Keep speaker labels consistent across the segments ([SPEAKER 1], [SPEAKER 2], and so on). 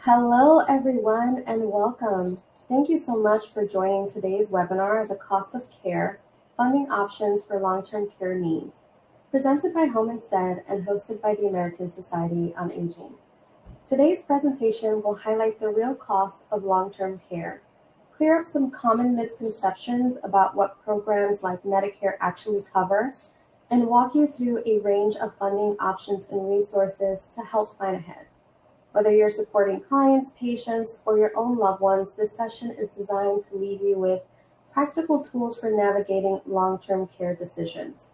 [SPEAKER 1] Hello, everyone, and welcome. Thank you so much for joining today's webinar, The Cost of Care, Funding Options for Long-Term Care Needs, presented by Home Instead and hosted by the American Society on Aging. Today's presentation will highlight the real cost of long-term care, clear up some common misconceptions about what programs like Medicare actually cover, and walk you through a range of funding options and resources to help plan ahead. Whether you're supporting clients, patients, or your own loved ones, this session is designed to leave you with practical tools for navigating long-term care decisions.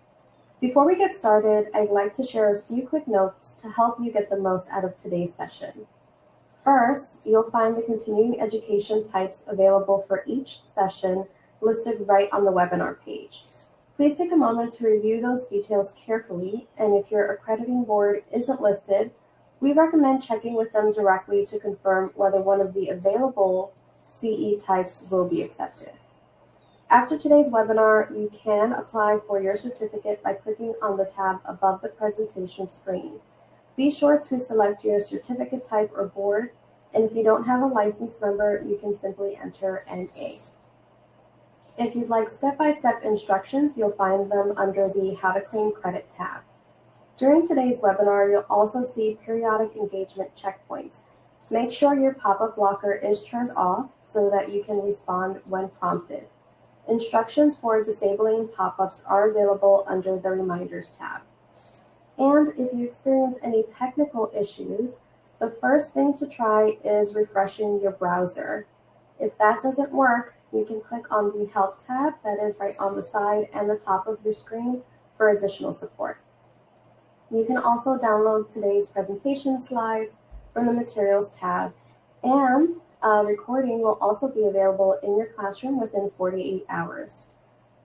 [SPEAKER 1] Before we get started, I'd like to share a few quick notes to help you get the most out of today's session. First, you'll find the continuing education types available for each session listed right on the webinar page. Please take a moment to review those details carefully, and if your accrediting board isn't listed, we recommend checking with them directly to confirm whether one of the available CE types will be accepted. After today's webinar, you can apply for your certificate by clicking on the tab above the presentation screen. Be sure to select your certificate type or board, and if you don't have a license number, you can simply enter NA. If you'd like step-by-step instructions, you'll find them under the How to Claim Credit tab. During today's webinar, you'll also see periodic engagement checkpoints. Make sure your pop-up blocker is turned off so that you can respond when prompted. Instructions for disabling pop-ups are available under the Reminders tab. And if you experience any technical issues, the first thing to try is refreshing your browser. If that doesn't work, you can click on the Help tab that is right on the side and the top of your screen for additional support. You can also download today's presentation slides from the Materials tab, and a recording will also be available in your classroom within 48 hours.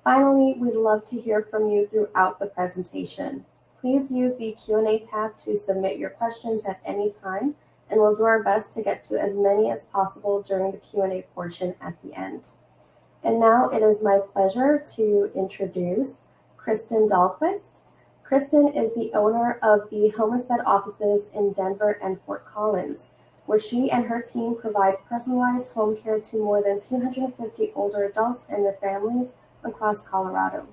[SPEAKER 1] Finally, we'd love to hear from you throughout the presentation. Please use the Q&A tab to submit your questions at any time, and we'll do our best to get to as many as possible during the Q&A portion at the end. And now it is my pleasure to introduce Kristen Dahlquist. Kristen is the owner of the Home Instead offices in Denver and Fort Collins, where she and her team provide personalized home care to more than 250 older adults and their families across Colorado.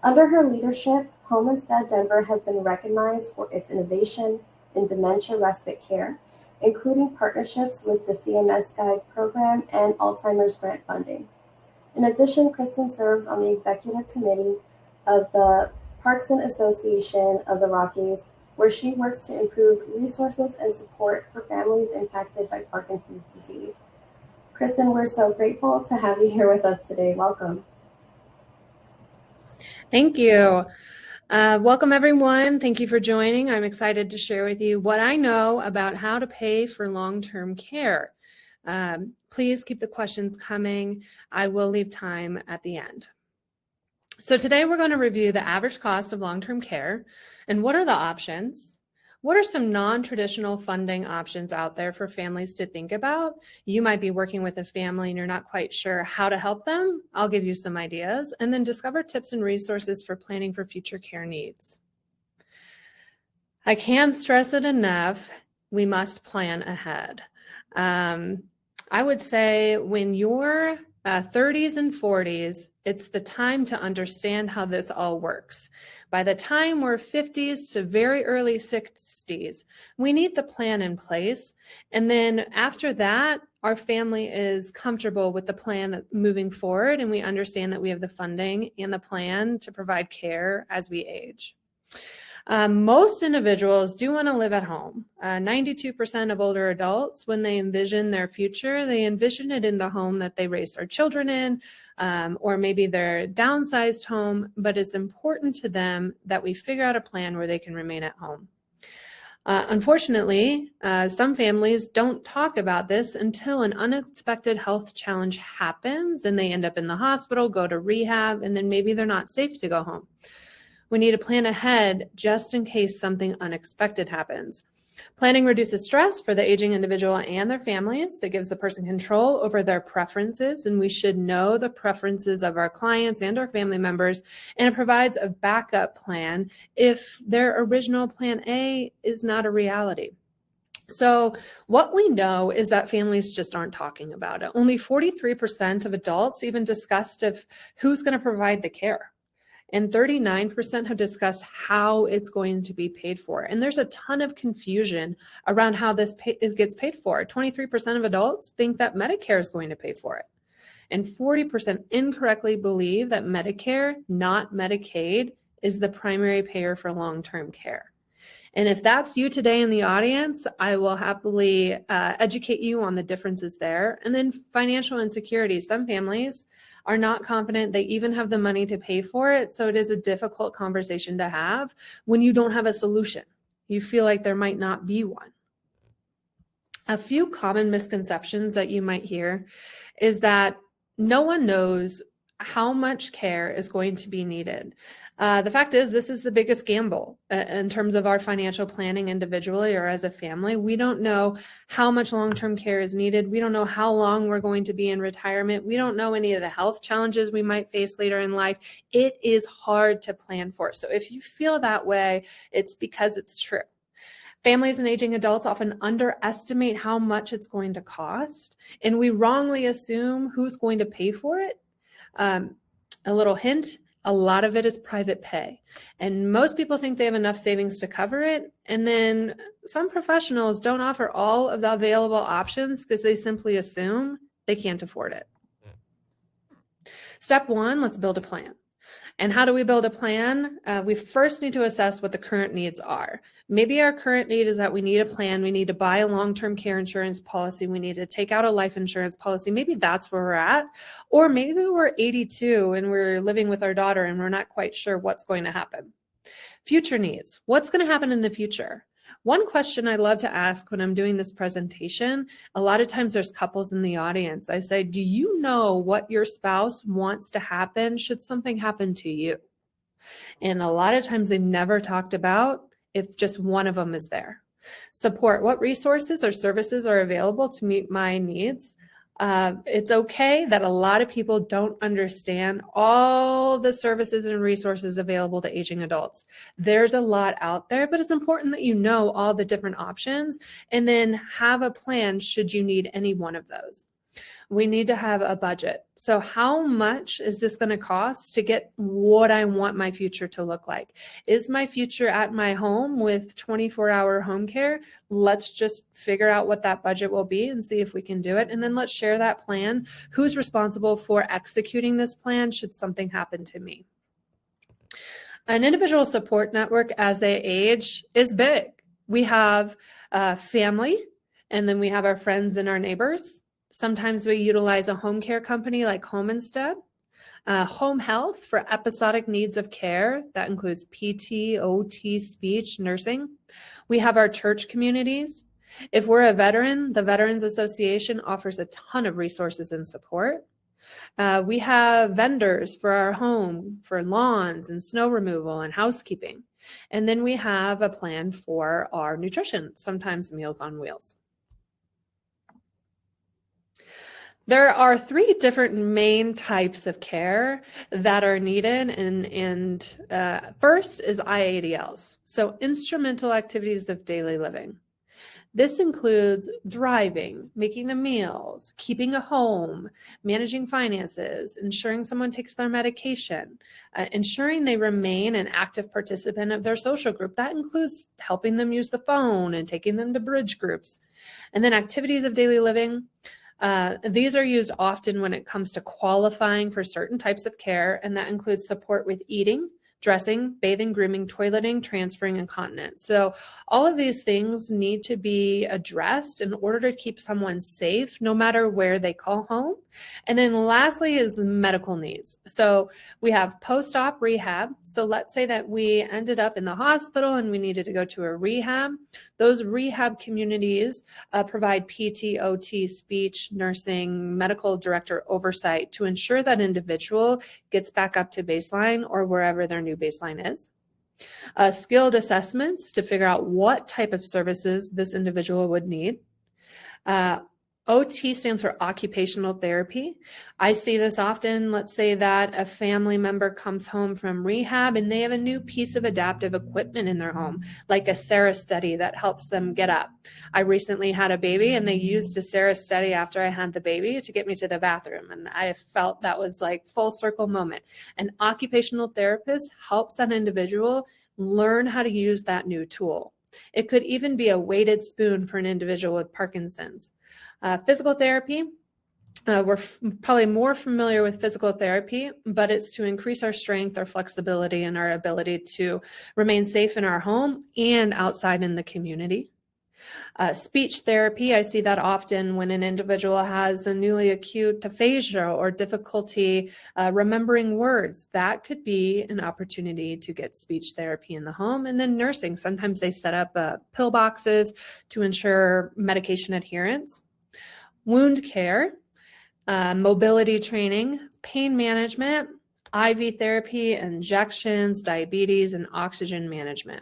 [SPEAKER 1] Under her leadership, Home Instead Denver has been recognized for its innovation in dementia respite care, including partnerships with the CMS Guide program and Alzheimer's grant funding. In addition, Kristen serves on the executive committee of the Parkinson Association of the Rockies, where she works to improve resources and support for families impacted by Parkinson's disease. Kristen, we're so grateful to have you here with us today. Welcome.
[SPEAKER 2] Thank you. Welcome, everyone. Thank you for joining. I'm excited to share with you what I know about how to pay for long-term care. Please keep the questions coming. I will leave time at the end. So today we're going to review the average cost of long-term care and what are the options. What are some non-traditional funding options out there for families to think about? You might be working with a family and you're not quite sure how to help them. I'll give you some ideas, and then discover tips and resources for planning for future care needs. I can't stress it enough, we must plan ahead. I would say when you're 30s and 40s, it's the time to understand how this all works. By the time we're 50s to very early 60s, we need the plan in place. And then after that, our family is comfortable with the plan moving forward, and we understand that we have the funding and the plan to provide care as we age. Most individuals do want to live at home. 92% of older adults, when they envision their future, they envision it in the home that they raised their children in, or maybe their downsized home, but it's important to them that we figure out a plan where they can remain at home. Unfortunately, some families don't talk about this until an unexpected health challenge happens and they end up in the hospital, go to rehab, and then maybe they're not safe to go home. We need to plan ahead just in case something unexpected happens. Planning reduces stress for the aging individual and their families. It gives the person control over their preferences, and we should know the preferences of our clients and our family members, and it provides a backup plan if their original plan A is not a reality. So what we know is that families just aren't talking about it. Only 43% of adults even discussed who's going to provide the care. And 39% have discussed how it's going to be paid for. And there's a ton of confusion around how it gets paid for. 23% of adults think that Medicare is going to pay for it. And 40% incorrectly believe that Medicare, not Medicaid, is the primary payer for long-term care. And if that's you today in the audience, I will happily educate you on the differences there. And then financial insecurity. Some families are not confident they even have the money to pay for it. So it is a difficult conversation to have when you don't have a solution. You feel like there might not be one. A few common misconceptions that you might hear is that no one knows how much care is going to be needed. The fact is, this is the biggest gamble in terms of our financial planning individually or as a family. We don't know how much long-term care is needed. We don't know how long we're going to be in retirement. We don't know any of the health challenges we might face later in life. It is hard to plan for. So if you feel that way, it's because it's true. Families and aging adults often underestimate how much it's going to cost, and we wrongly assume who's going to pay for it. A little hint, a lot of it is private pay, and most people think they have enough savings to cover it. And then some professionals don't offer all of the available options because they simply assume they can't afford it. Step one, let's build a plan. And how do we build a plan? We first need to assess what the current needs are. Maybe our current need is that we need a plan. We need to buy a long-term care insurance policy. We need to take out a life insurance policy. Maybe that's where we're at. Or maybe we're 82 and we're living with our daughter and we're not quite sure what's going to happen. Future needs. What's going to happen in the future? One question I love to ask when I'm doing this presentation, a lot of times there's couples in the audience. I say, do you know what your spouse wants to happen should something happen to you? And a lot of times they never talked about if just one of them is there. Support. What resources or services are available to meet my needs? It's okay that a lot of people don't understand all the services and resources available to aging adults. There's a lot out there, but it's important that you know all the different options and then have a plan should you need any one of those. We need to have a budget. So how much is this going to cost to get what I want my future to look like? Is my future at my home with 24-hour home care? Let's just figure out what that budget will be and see if we can do it. And then let's share that plan. Who's responsible for executing this plan should something happen to me? An individual support network as they age is big. We have family, and then we have our friends and our neighbors. Sometimes we utilize a home care company like Home Instead. Home health for episodic needs of care. That includes PT, OT, speech, nursing. We have our church communities. If we're a veteran, the Veterans Association offers a ton of resources and support. We have vendors for our home, for lawns and snow removal and housekeeping. And then we have a plan for our nutrition, sometimes Meals on Wheels. There are three different main types of care that are needed, and first is IADLs, so instrumental activities of daily living. This includes driving, making the meals, keeping a home, managing finances, ensuring someone takes their medication, ensuring they remain an active participant of their social group. That includes helping them use the phone and taking them to bridge groups. And then activities of daily living. These are used often when it comes to qualifying for certain types of care, and that includes support with eating, dressing, bathing, grooming, toileting, transferring, and continence. So all of these things need to be addressed in order to keep someone safe, no matter where they call home. And then lastly is medical needs. So we have post-op rehab. So let's say that we ended up in the hospital and we needed to go to a rehab. Those rehab communities provide PT, OT, speech, nursing, medical director oversight to ensure that individual gets back up to baseline or wherever their new baseline is. Skilled assessments to figure out what type of services this individual would need. OT stands for occupational therapy. I see this often. Let's say that a family member comes home from rehab and they have a new piece of adaptive equipment in their home, like a Sarah study that helps them get up. I recently had a baby and they used a Sarah study after I had the baby to get me to the bathroom. And I felt that was like full circle moment. An occupational therapist helps an individual learn how to use that new tool. It could even be a weighted spoon for an individual with Parkinson's. Physical therapy, we're probably more familiar with physical therapy, but it's to increase our strength, our flexibility, and our ability to remain safe in our home and outside in the community. Speech therapy, I see that often when an individual has a newly acute aphasia or difficulty remembering words. That could be an opportunity to get speech therapy in the home. And then nursing, sometimes they set up pill boxes to ensure medication adherence. Wound care, mobility training, pain management, IV therapy, injections, diabetes, and oxygen management.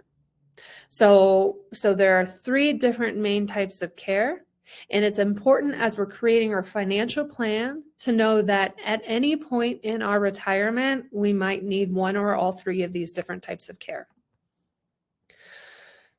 [SPEAKER 2] So there are 3 different main types of care, and it's important as we're creating our financial plan to know that at any point in our retirement, we might need one or all 3 of these different types of care.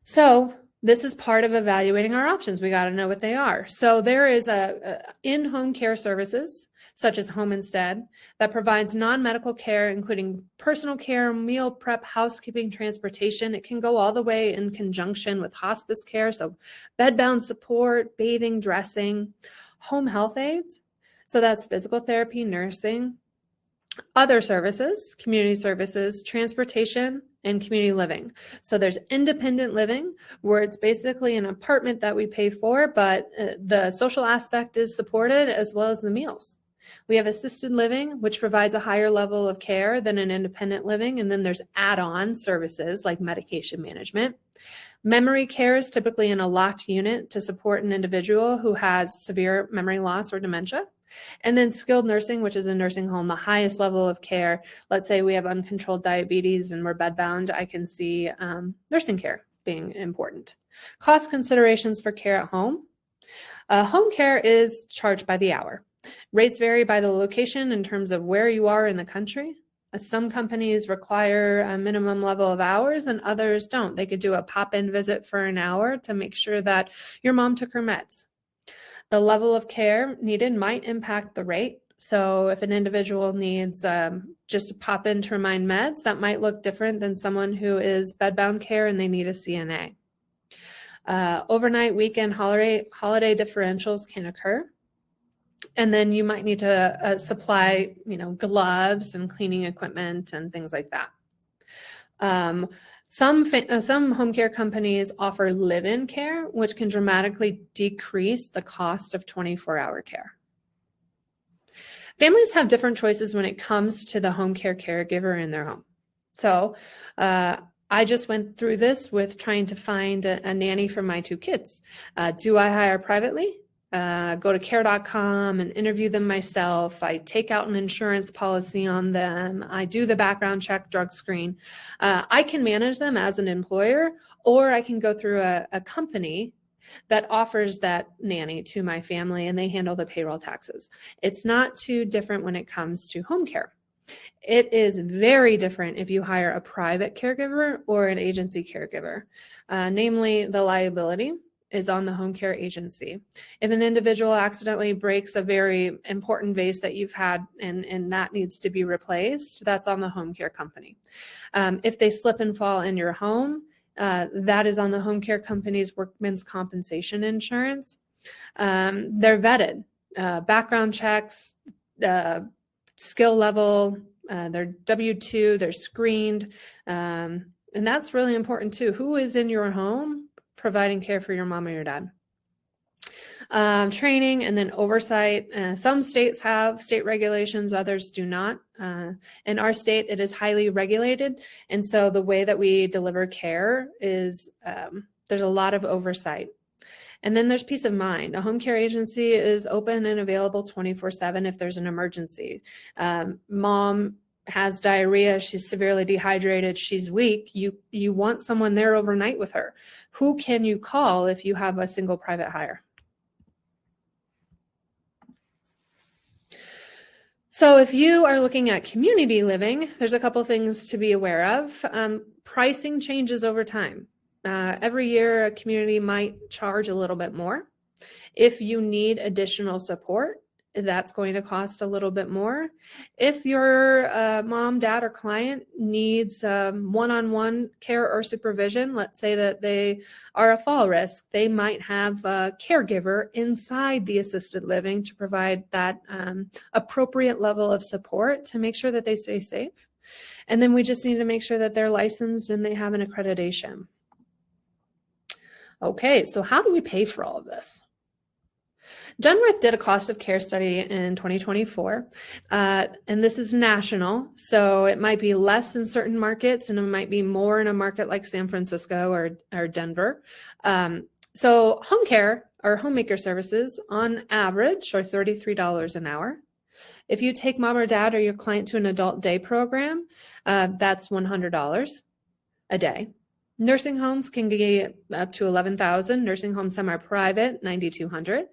[SPEAKER 2] So this is part of evaluating our options. We got to know what they are. So there is a in-home care services, such as Home Instead, that provides non-medical care, including personal care, meal prep, housekeeping, transportation. It can go all the way in conjunction with hospice care, so bedbound support, bathing, dressing, home health aides. So that's physical therapy, nursing, other services, community services, transportation, and community living. So there's independent living, where it's basically an apartment that we pay for, but the social aspect is supported as well as the meals. We have assisted living, which provides a higher level of care than an independent living. And then there's add-on services like medication management. Memory care is typically in a locked unit to support an individual who has severe memory loss or dementia. And then skilled nursing, which is a nursing home, the highest level of care. Let's say we have uncontrolled diabetes and we're bedbound. I can see nursing care being important. Cost considerations for care at home. Home care is charged by the hour. Rates vary by the location in terms of where you are in the country. Some companies require a minimum level of hours and others don't. They could do a pop-in visit for an hour to make sure that your mom took her meds. The level of care needed might impact the rate. So if an individual needs just to pop in to remind meds, that might look different than someone who is bedbound care and they need a CNA. Overnight, weekend, holiday differentials can occur. And then you might need to supply, gloves and cleaning equipment and things like that. Some home care companies offer live-in care, which can dramatically decrease the cost of 24-hour care. Families have different choices when it comes to the home care caregiver in their home. So I just went through this with trying to find a nanny for my 2 kids. Do I hire privately? Go to care.com and interview them myself. I take out an insurance policy on them. I do the background check, drug screen. I can manage them as an employer, or I can go through a company that offers that nanny to my family and they handle the payroll taxes. It's not too different when it comes to home care. It is very different if you hire a private caregiver or an agency caregiver, namely the liability is on the home care agency. If an individual accidentally breaks a very important vase that you've had and that needs to be replaced, that's on the home care company. If they slip and fall in your home, that is on the home care company's workman's compensation insurance. They're vetted, background checks, skill level, they're W-2, they're screened. And that's really important too. Who is in your home providing care for your mom or your dad? Training and then oversight. Some states have state regulations, others do not. In our state, it is highly regulated. And so the way that we deliver care is there's a lot of oversight. And then there's peace of mind. A home care agency is open and available 24/7 if there's an emergency. Mom has diarrhea, she's severely dehydrated, she's weak, you want someone there overnight with her. Who can you call if you have a single private hire? So if you are looking at community living, there's a couple things to be aware of. Pricing changes over time. Every year, a community might charge a little bit more. If you need additional support, that's going to cost a little bit more. If your mom, dad, or client needs one-on-one care or supervision, let's say that they are a fall risk, they might have a caregiver inside the assisted living to provide that appropriate level of support to make sure that they stay safe. And then we just need to make sure that they're licensed and they have an accreditation. Okay, so how do we pay for all of this? Genworth did a cost of care study in 2024, and this is national, so it might be less in certain markets and it might be more in a market like San Francisco or Denver. So home care or homemaker services on average are $33 an hour. If you take mom or dad or your client to an adult day program, that's $100 a day. Nursing homes can get up to $11,000. Nursing homes, semi-private, $9,200.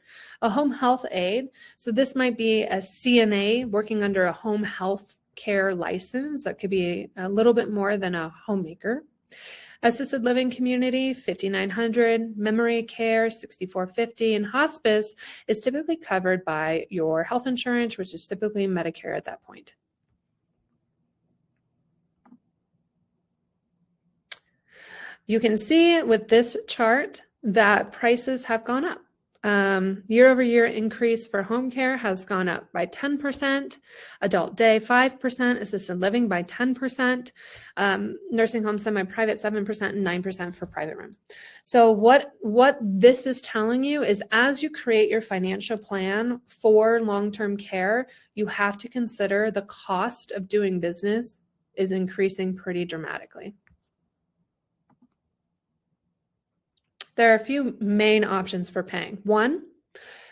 [SPEAKER 2] A home health aide, so this might be a CNA working under a home health care license. That could be a little bit more than a homemaker. Assisted living community, $5,900. Memory care, $6,450. And hospice is typically covered by your health insurance, which is typically Medicare at that point. You can see with this chart that prices have gone up. Year-over-year increase for home care has gone up by 10%, adult day 5%, assisted living by 10%, nursing home semi-private 7%, and 9% for private room. So what this is telling you is as you create your financial plan for long-term care, you have to consider the cost of doing business is increasing pretty dramatically. There are a few main options for paying. One,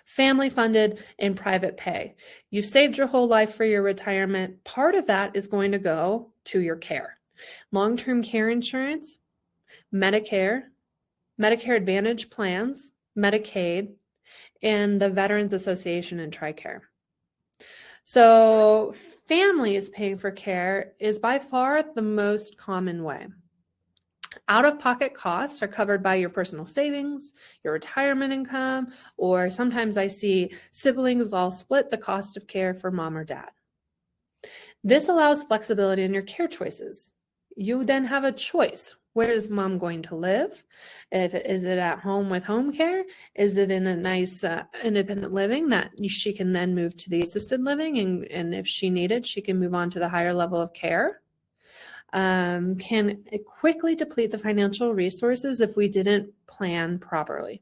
[SPEAKER 2] family funded and private pay. You've saved your whole life for your retirement. Part of that is going to go to your care. Long-term care insurance, Medicare, Medicare Advantage plans, Medicaid, and the Veterans Association and TRICARE. So families paying for care is by far the most common way. Out-of-pocket costs are covered by your personal savings, your retirement income, or sometimes I see siblings all split the cost of care for mom or dad. This allows flexibility in your care choices. You then have a choice. Where is mom going to live? Is it at home with home care? Is it in a nice independent living that she can then move to the assisted living? And if she needed, she can move on to the higher level of care. Can quickly deplete the financial resources if we didn't plan properly.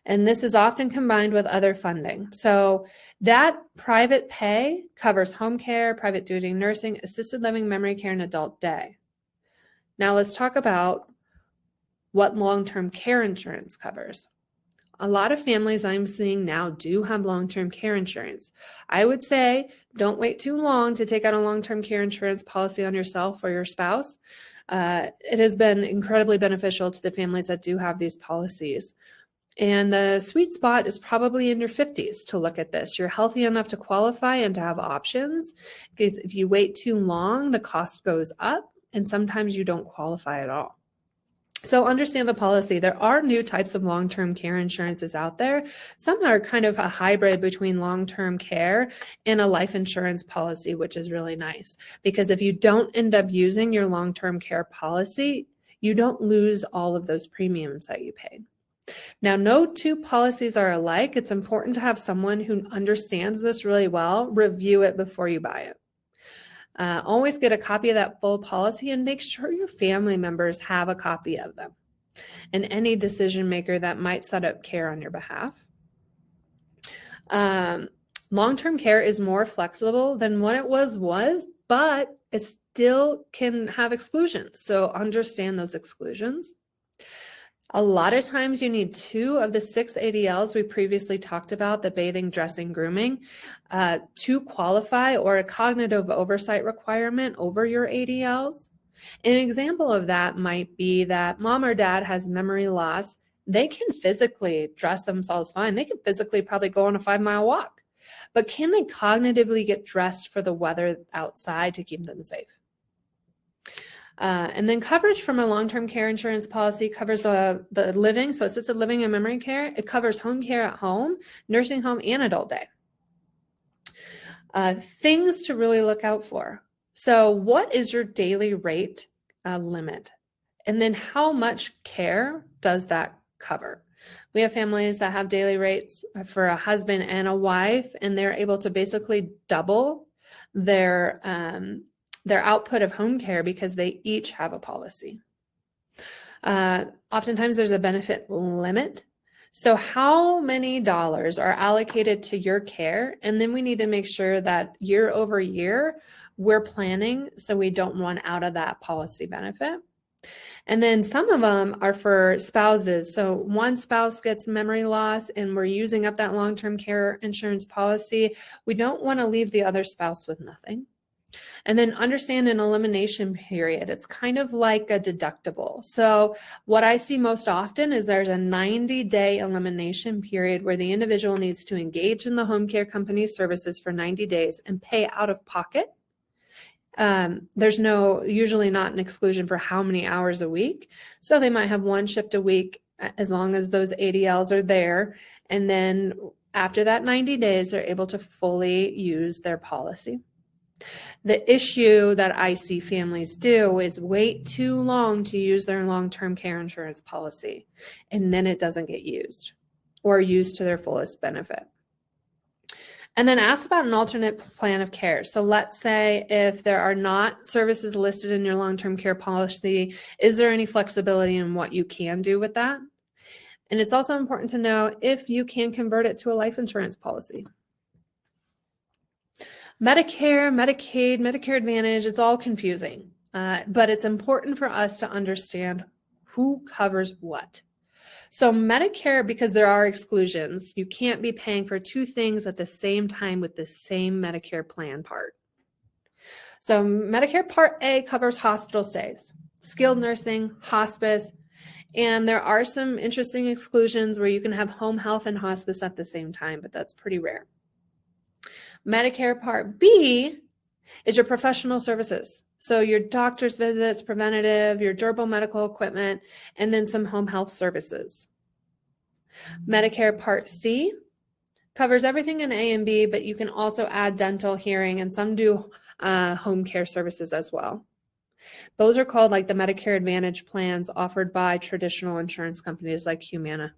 [SPEAKER 2] And this is often combined with other funding. So that private pay covers home care, private duty nursing, assisted living, memory care, and adult day. Now let's talk about what long-term care insurance covers. A lot of families I'm seeing now do have long-term care insurance. I would say don't wait too long to take out a long-term care insurance policy on yourself or your spouse. It has been incredibly beneficial to the families that do have these policies. And the sweet spot is probably in your 50s to look at this. You're healthy enough to qualify and to have options, because if you wait too long, the cost goes up and sometimes you don't qualify at all. So understand the policy. There are new types of long-term care insurances out there. Some are kind of a hybrid between long-term care and a life insurance policy, which is really nice. Because if you don't end up using your long-term care policy, you don't lose all of those premiums that you paid. Now, no two policies are alike. It's important to have someone who understands this really well review it before you buy it. Always get a copy of that full policy and make sure your family members have a copy of them and any decision maker that might set up care on your behalf. Long-term care is more flexible than what it was, but it still can have exclusions. So understand those exclusions. A lot of times you need 2 of the 6 ADLs we previously talked about, the bathing, dressing, grooming, to qualify, or a cognitive oversight requirement over your ADLs. An example of that might be that mom or dad has memory loss. They can physically dress themselves fine. They can physically probably go on a 5-mile walk. but can they cognitively get dressed for the weather outside to keep them safe? And then coverage from a long-term care insurance policy covers the living, so assisted living and memory care. It covers home care at home, nursing home, and adult day. Things to really look out for. So what is your daily rate limit? And then how much care does that cover? We have families that have daily rates for a husband and a wife, and they're able to basically double their output of home care because they each have a policy. Oftentimes there's a benefit limit. So how many dollars are allocated to your care? And then we need to make sure that year over year, we're planning so we don't run out of that policy benefit. And then some of them are for spouses. So one spouse gets memory loss and we're using up that long-term care insurance policy. We don't want to leave the other spouse with nothing. And then understand an elimination period. It's kind of like a deductible. So what I see most often is there's a 90-day elimination period where the individual needs to engage in the home care company's services for 90 days and pay out of pocket. There's usually not an exclusion for how many hours a week. So they might have one shift a week as long as those ADLs are there. And then after that 90 days, they're able to fully use their policy. The issue that I see families do is wait too long to use their long-term care insurance policy, and then it doesn't get used or used to their fullest benefit. And then ask about an alternate plan of care. So let's say if there are not services listed in your long-term care policy, is there any flexibility in what you can do with that? And it's also important to know if you can convert it to a life insurance policy. Medicare, Medicaid, Medicare Advantage, it's all confusing, but it's important for us to understand who covers what. So Medicare, because there are exclusions, you can't be paying for two things at the same time with the same Medicare plan part. So Medicare Part A covers hospital stays, skilled nursing, hospice, and there are some interesting exclusions where you can have home health and hospice at the same time, but that's pretty rare. Medicare Part B is your professional services. So your doctor's visits, preventative, your durable medical equipment, and then some home health services. Medicare Part C covers everything in A and B, but you can also add dental, hearing, and some do home care services as well. Those are called like the Medicare Advantage plans offered by traditional insurance companies like Humana.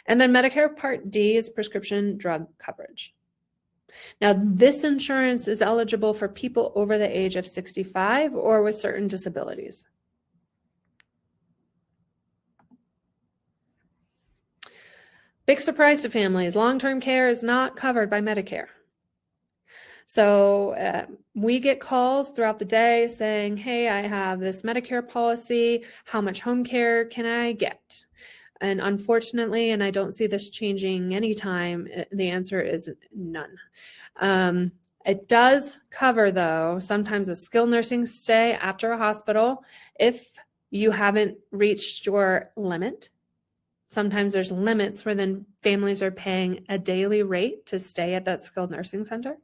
[SPEAKER 2] And then Medicare Part D is prescription drug coverage. Now, this insurance is eligible for people over the age of 65 or with certain disabilities. Big surprise to families, long-term care is not covered by Medicare. So we get calls throughout the day saying, hey, I have this Medicare policy. How much home care can I get? And unfortunately, and I don't see this changing anytime, the answer is none. It does cover, though, sometimes a skilled nursing stay after a hospital if you haven't reached your limit. Sometimes there's limits where then families are paying a daily rate to stay at that skilled nursing center.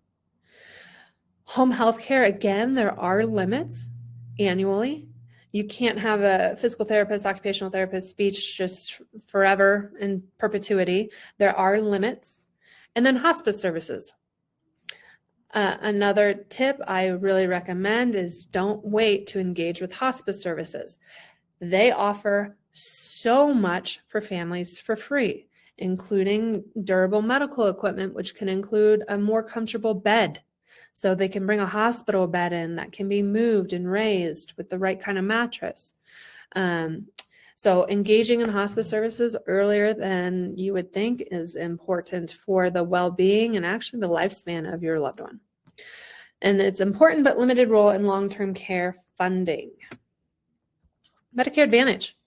[SPEAKER 2] Home health care, again, there are limits annually. You can't have a physical therapist, occupational therapist, speech just forever in perpetuity. There are limits. And then hospice services. Another tip I really recommend is don't wait to engage with hospice services. They offer so much for families for free, including durable medical equipment, which can include a more comfortable bed. So they can bring a hospital bed in that can be moved and raised with the right kind of mattress. So engaging in hospice services earlier than you would think is important for the well-being and actually the lifespan of your loved one. And it's important but limited role in long-term care funding. Medicare Advantage.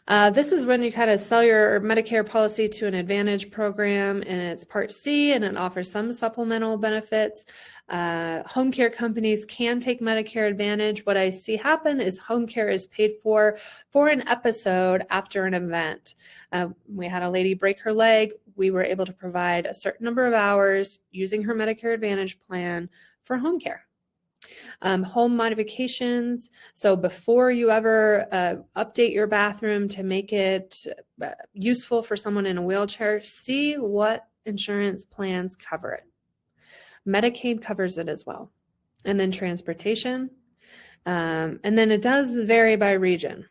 [SPEAKER 2] This is when you kind of sell your Medicare policy to an Advantage program, and it's Part C, and it offers some supplemental benefits. Home care companies can take Medicare Advantage. What I see happen is home care is paid for an episode after an event. We had a lady break her leg. We were able to provide a certain number of hours using her Medicare Advantage plan for home care. Home modifications. So before you ever update your bathroom to make it useful for someone in a wheelchair, see what insurance plans cover it. Medicaid covers it as well. And then transportation. And then it does vary by region.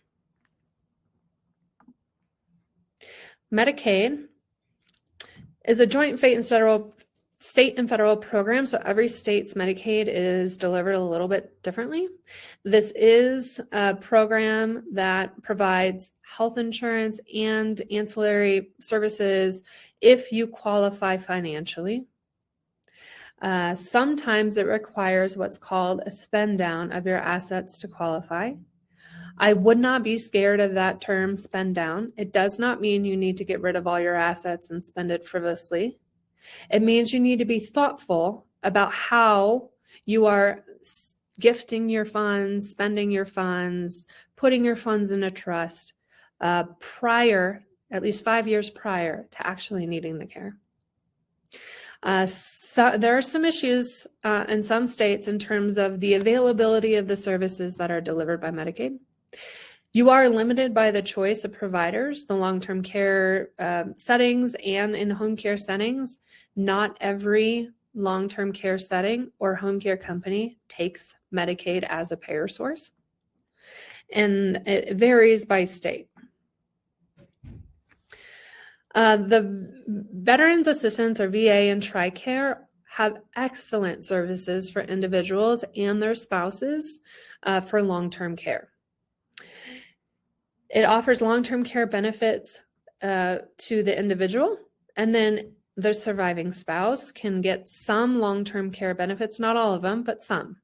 [SPEAKER 2] Medicaid is a joint state and federal program, so every state's Medicaid is delivered a little bit differently. This is a program that provides health insurance and ancillary services if you qualify financially. Sometimes it requires what's called a spend down of your assets to qualify. I would not be scared of that term, spend down. It does not mean you need to get rid of all your assets and spend it frivolously. It means you need to be thoughtful about how you are gifting your funds, spending your funds, putting your funds in a trust prior, at least 5 years prior to actually needing the care. So there are some issues in some states in terms of the availability of the services that are delivered by Medicaid. You are limited by the choice of providers, the long-term care settings and in-home care settings. Not every long-term care setting or home care company takes Medicaid as a payer source, and it varies by state. The Veterans Assistance or VA and TRICARE have excellent services for individuals and their spouses for long-term care. It offers long-term care benefits to the individual, and then the surviving spouse can get some long-term care benefits, not all of them, but some.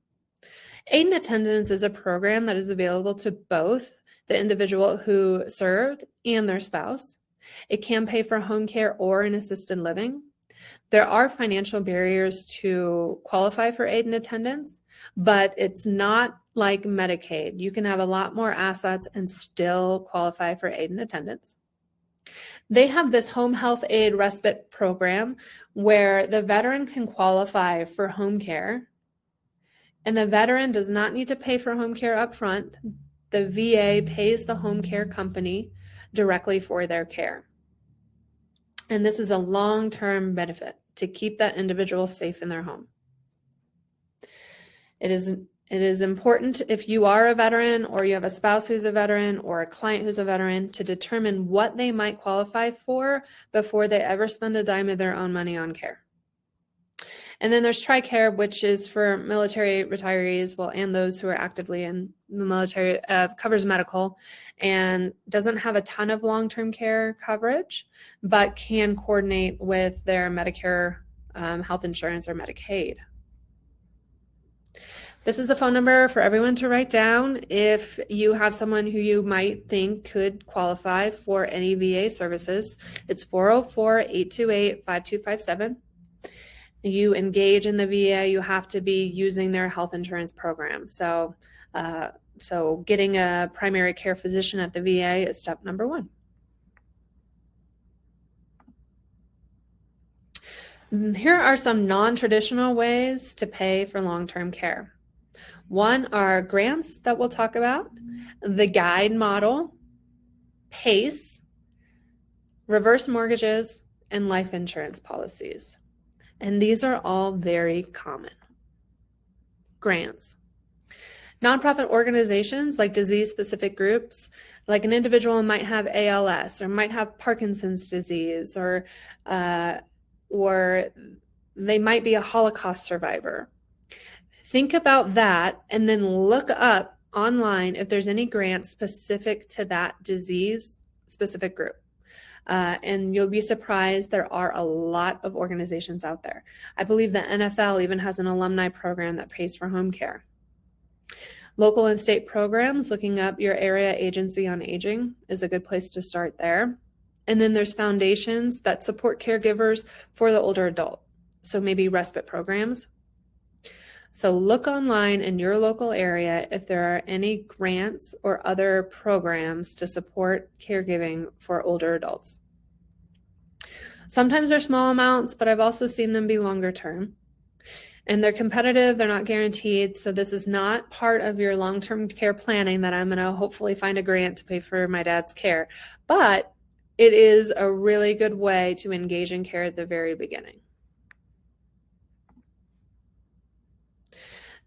[SPEAKER 2] Aid in Attendance is a program that is available to both the individual who served and their spouse. It can pay for home care or an assisted living. There are financial barriers to qualify for aid in attendance, but it's not like Medicaid. You can have a lot more assets and still qualify for aid in attendance. They have this home health aid respite program where the veteran can qualify for home care, and the veteran does not need to pay for home care up front. The VA pays the home care company directly for their care. And this is a long-term benefit to keep that individual safe in their home. It is important if you are a veteran or you have a spouse who's a veteran or a client who's a veteran to determine what they might qualify for before they ever spend a dime of their own money on care. And then there's TRICARE, which is for military retirees, and those who are actively in the military, covers medical and doesn't have a ton of long-term care coverage, but can coordinate with their Medicare health insurance or Medicaid. This is a phone number for everyone to write down if you have someone who you might think could qualify for any VA services. It's 404-828-5257. You engage in the VA, you have to be using their health insurance program. So getting a primary care physician at the VA is step number one. Here are some non-traditional ways to pay for long-term care. One are grants that we'll talk about, the guide model, PACE, reverse mortgages, and life insurance policies. And these are all very common. Grants. Nonprofit organizations like disease-specific groups, like an individual might have ALS or might have Parkinson's disease, or they might be a Holocaust survivor. Think about that and then look up online if there's any grants specific to that disease-specific group. And you'll be surprised there are a lot of organizations out there. I believe the NFL even has an alumni program that pays for home care. Local and state programs, looking up your area agency on aging is a good place to start there. And then there's foundations that support caregivers for the older adult. So maybe respite programs. So look online in your local area if there are any grants or other programs to support caregiving for older adults. Sometimes they're small amounts, but I've also seen them be longer term. And they're competitive, they're not guaranteed. So this is not part of your long-term care planning that I'm going to hopefully find a grant to pay for my dad's care. But it is a really good way to engage in care at the very beginning.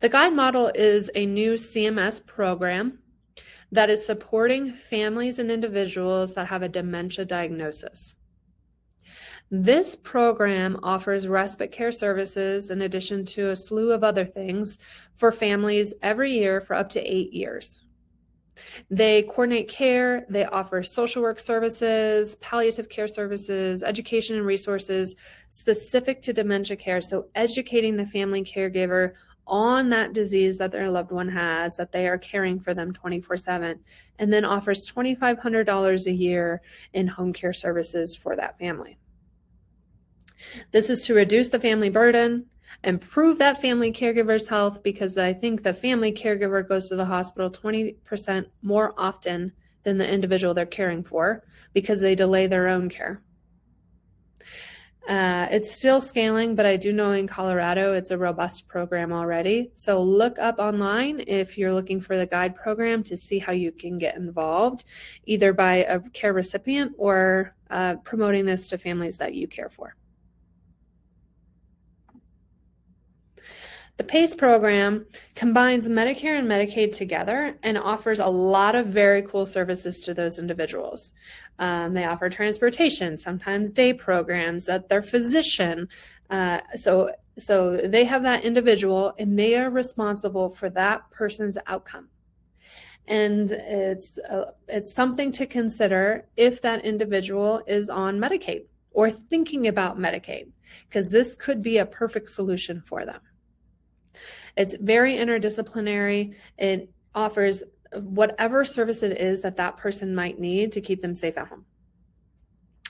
[SPEAKER 2] The Guide Model is a new CMS program that is supporting families and individuals that have a dementia diagnosis. This program offers respite care services in addition to a slew of other things for families every year for up to 8 years. They coordinate care, they offer social work services, palliative care services, education and resources specific to dementia care. So educating the family caregiver on that disease that their loved one has, that they are caring for them 24/7, and then offers $2,500 a year in home care services for that family. This is to reduce the family burden, improve that family caregiver's health, because I think the family caregiver goes to the hospital 20% more often than the individual they're caring for because they delay their own care. It's still scaling, but I do know in Colorado it's a robust program already. So look up online if you're looking for the Guide program to see how you can get involved, either by a care recipient or promoting this to families that you care for. The PACE program combines Medicare and Medicaid together and offers a lot of very cool services to those individuals. They offer transportation, sometimes day programs, that their physician. So they have that individual and they are responsible for that person's outcome. And it's something to consider if that individual is on Medicaid or thinking about Medicaid, because this could be a perfect solution for them. It's very interdisciplinary. It offers whatever service it is that that person might need to keep them safe at home.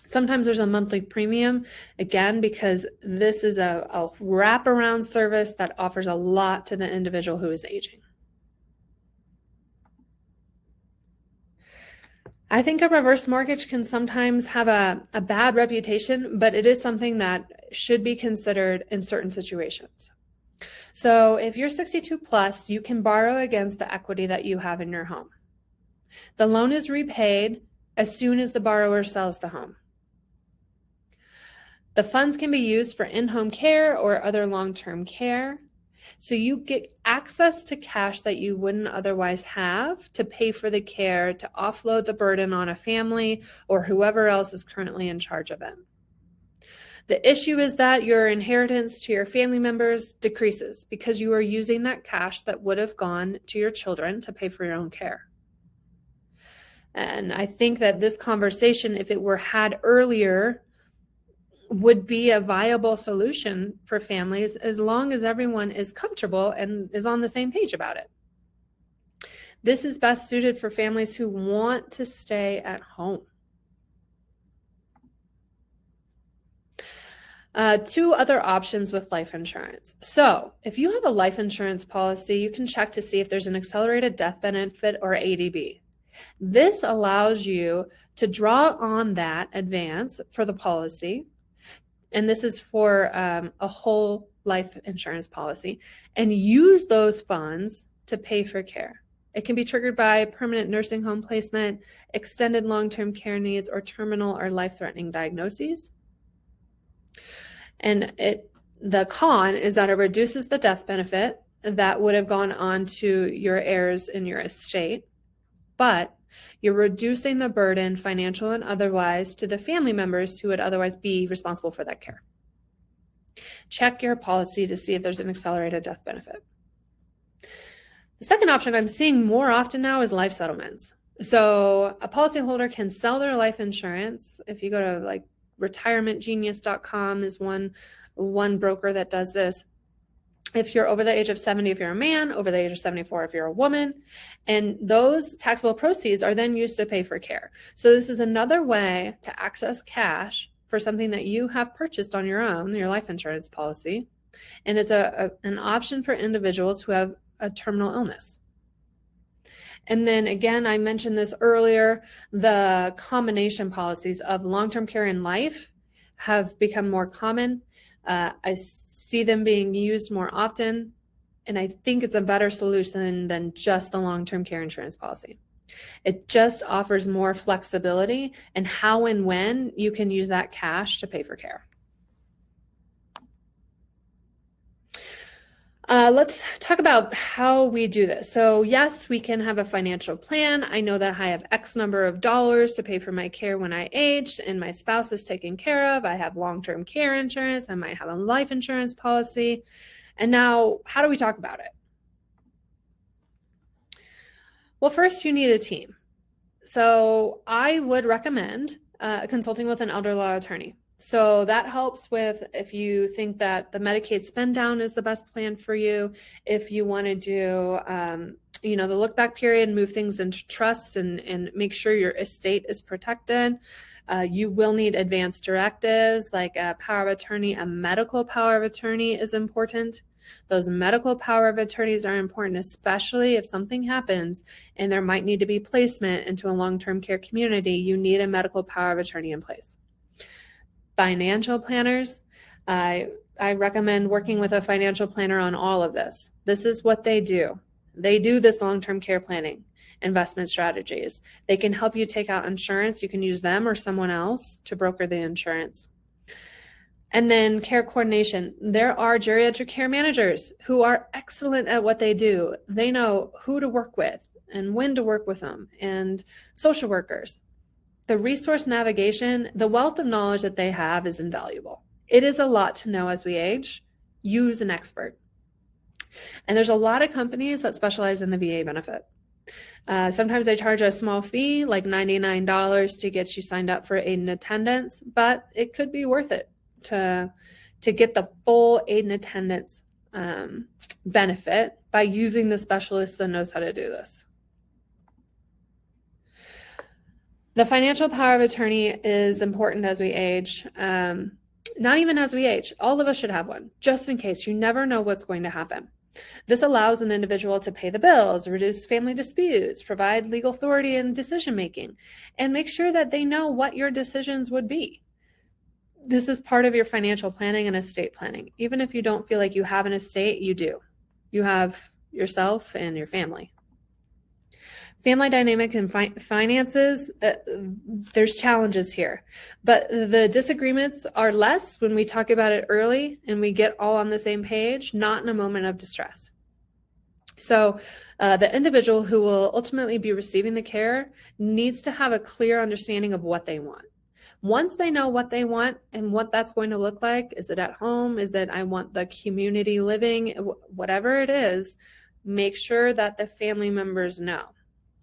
[SPEAKER 2] Sometimes there's a monthly premium, again, because this is a wraparound service that offers a lot to the individual who is aging. I think a reverse mortgage can sometimes have a bad reputation, but it is something that should be considered in certain situations. So if you're 62 plus, you can borrow against the equity that you have in your home. The loan is repaid as soon as the borrower sells the home. The funds can be used for in-home care or other long-term care. So you get access to cash that you wouldn't otherwise have to pay for the care, to offload the burden on a family or whoever else is currently in charge of it. The issue is that your inheritance to your family members decreases because you are using that cash that would have gone to your children to pay for your own care. And I think that this conversation, if it were had earlier, would be a viable solution for families as long as everyone is comfortable and is on the same page about it. This is best suited for families who want to stay at home. Two other options with life insurance. So if you have a life insurance policy, you can check to see if there's an accelerated death benefit or ADB. This allows you to draw on that advance for the policy. And this is for a whole life insurance policy, and use those funds to pay for care. It can be triggered by permanent nursing home placement, extended long-term care needs, or terminal or life-threatening diagnoses. And the con is that it reduces the death benefit that would have gone on to your heirs in your estate, but you're reducing the burden, financial and otherwise, to the family members who would otherwise be responsible for that care. Check your policy to see if there's an accelerated death benefit. The second option I'm seeing more often now is life settlements. So a policyholder can sell their life insurance. If you go to like retirementgenius.com is one broker that does this. if you're over the age of 70, if you're a man, over the age of 74, if you're a woman. And those taxable proceeds are then used to pay for care. So this is another way to access cash for something that you have purchased on your own, your life insurance policy. And it's an option for individuals who have a terminal illness. And then again, I mentioned this earlier, the combination policies of long-term care and life have become more common. I see them being used more often, and I think it's a better solution than just the long-term care insurance policy. It just offers more flexibility in how and when you can use that cash to pay for care. Let's talk about how we do this. So yes, we can have a financial plan. I know that I have X number of dollars to pay for my care when I age and my spouse is taken care of. I have long-term care insurance. I might have a life insurance policy. And now, how do we talk about it? Well, first you need a team. So I would recommend consulting with an elder law attorney. So that helps with if you think that the Medicaid spend down is the best plan for you, if you want to do, the look back period, move things into trust and make sure your estate is protected. You will need advanced directives like a power of attorney. A medical power of attorney is important. Those medical power of attorneys are important, especially if something happens and there might need to be placement into a long-term care community. You need a medical power of attorney in place. Financial planners, I recommend working with a financial planner on all of this. This is what they do. They do this long-term care planning, investment strategies. They can help you take out insurance. You can use them or someone else to broker the insurance. And then care coordination. There are geriatric care managers who are excellent at what they do. They know who to work with and when to work with them, and social workers. The resource navigation, the wealth of knowledge that they have is invaluable. It is a lot to know as we age. Use an expert. And there's a lot of companies that specialize in the VA benefit. Sometimes they charge a small fee, like $99 to get you signed up for aid and attendance, but it could be worth it to get the full aid and attendance benefit by using the specialist that knows how to do this. The financial power of attorney is important as we age. Not even as we age. All of us should have one, just in case. You never know what's going to happen. This allows an individual to pay the bills, reduce family disputes, provide legal authority in decision-making, and make sure that they know what your decisions would be. This is part of your financial planning and estate planning. Even if you don't feel like you have an estate, you do. You have yourself and your family. Family dynamic and finances, there's challenges here, but the disagreements are less when we talk about it early and we get all on the same page, not in a moment of distress. So the individual who will ultimately be receiving the care needs to have a clear understanding of what they want. Once they know what they want and what that's going to look like, is it at home? Is it I want the community living? Whatever it is, make sure that the family members know.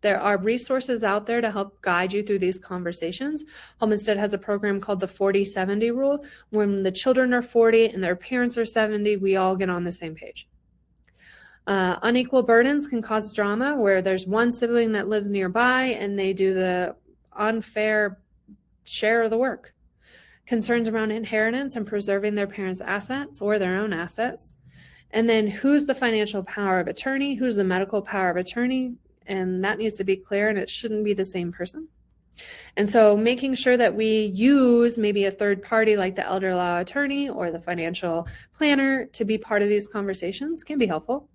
[SPEAKER 2] There are resources out there to help guide you through these conversations. Home Instead has a program called the 40-70 rule. When the children are 40 and their parents are 70, we all get on the same page. Unequal burdens can cause drama where there's one sibling that lives nearby and they do the unfair share of the work. Concerns around inheritance and preserving their parents' assets or their own assets. And then who's the financial power of attorney? Who's the medical power of attorney? And that needs to be clear, and it shouldn't be the same person. And so making sure that we use maybe a third party like the elder law attorney or the financial planner to be part of these conversations can be helpful.